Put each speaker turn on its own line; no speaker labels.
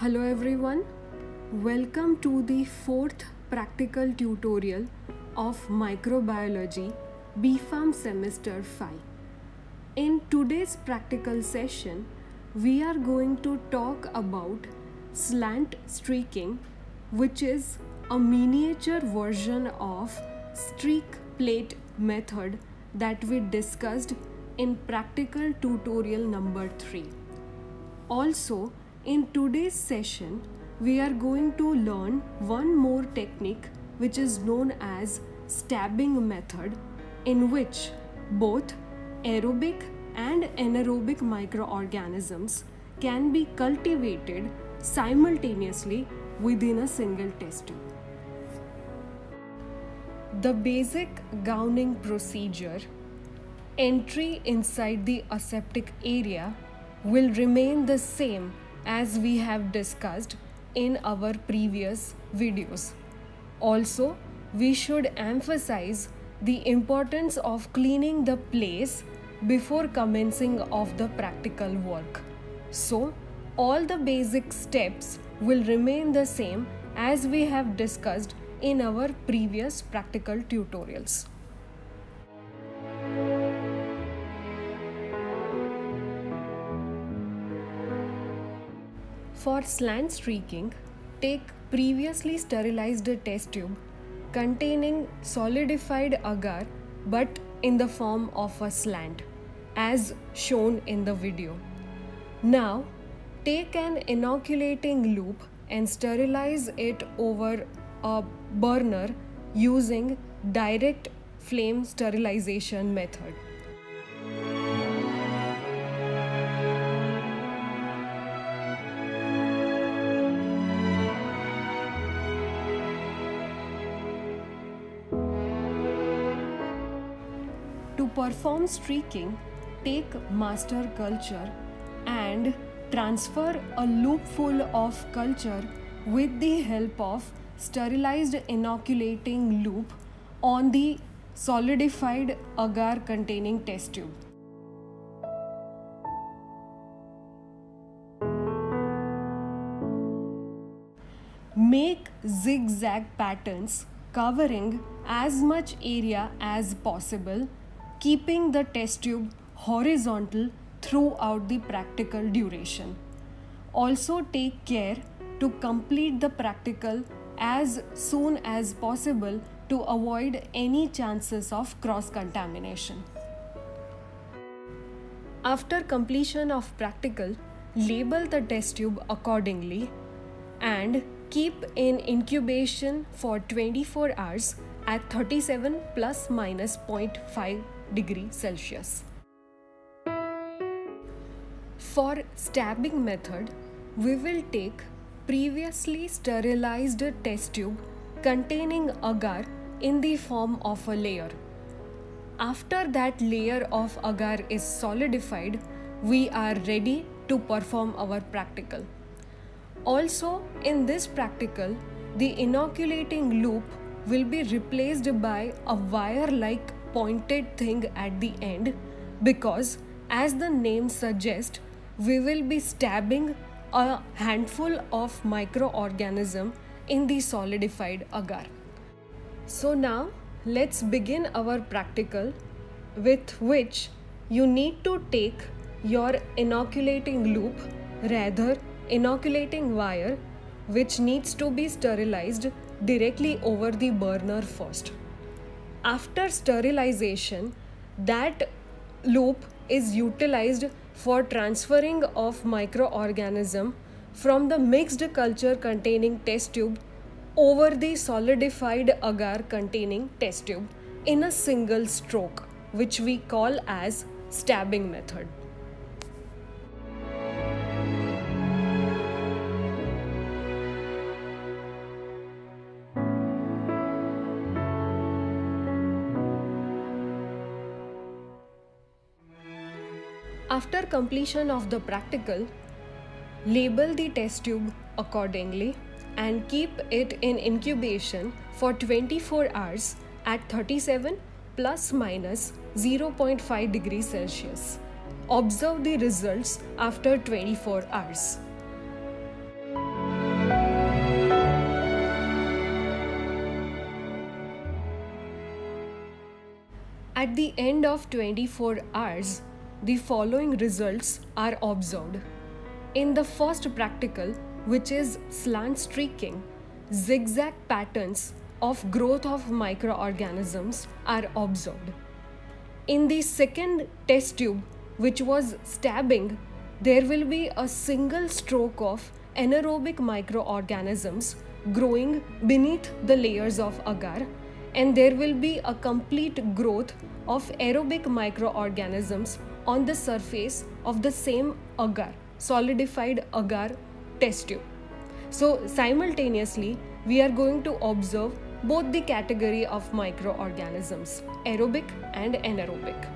Hello everyone, welcome to the fourth practical tutorial of Microbiology B.Pharm Semester 5. In today's practical session, we are going to talk about slant streaking, which is a miniature version of streak plate method that we discussed in practical tutorial number 3. Also, in today's session, we are going to learn one more technique which is known as stabbing method, in which both aerobic and anaerobic microorganisms can be cultivated simultaneously within a single test tube. The basic gowning procedure, entry inside the aseptic area, will remain the same as we have discussed in our previous videos. Also, we should emphasize the importance of cleaning the place before commencing of the practical work. So, all the basic steps will remain the same as we have discussed in our previous practical tutorials. For slant streaking, take previously sterilized test tube containing solidified agar but in the form of a slant, as shown in the video. Now, take an inoculating loop and sterilize it over a burner using direct flame sterilization method. To perform streaking, take master culture and transfer a loop full of culture with the help of sterilized inoculating loop on the solidified agar containing test tube. Make zigzag patterns covering as much area as possible, keeping the test tube horizontal throughout the practical duration. Also take care to complete the practical as soon as possible to avoid any chances of cross-contamination. After completion of practical, label the test tube accordingly and keep in incubation for 24 hours at 37 plus minus 0.5 degree Celsius. For stabbing method, we will take previously sterilized test tube containing agar in the form of a layer. After that layer of agar is solidified, we are ready to perform our practical. Also, in this practical, the inoculating loop will be replaced by a wire-like pointed thing at the end, because as the name suggests, we will be stabbing a handful of microorganism in the solidified agar. So now let's begin our practical, with which you need to take your inoculating loop, rather inoculating wire, which needs to be sterilized directly over the burner first. After sterilization, that loop is utilized for transferring of microorganism from the mixed culture containing test tube over the solidified agar containing test tube in a single stroke, which we call as stabbing method. After completion of the practical, label the test tube accordingly and keep it in incubation for 24 hours at 37 plus minus 0.5 degrees Celsius. Observe the results after 24 hours. At the end of 24 hours, the following results are observed. In the first practical, which is slant streaking, zigzag patterns of growth of microorganisms are observed. In the second test tube, which was stabbing, there will be a single stroke of anaerobic microorganisms growing beneath the layers of agar, and there will be a complete growth of aerobic microorganisms on the surface of the same agar, solidified agar test tube. So simultaneously, we are going to observe both the category of microorganisms, aerobic and anaerobic.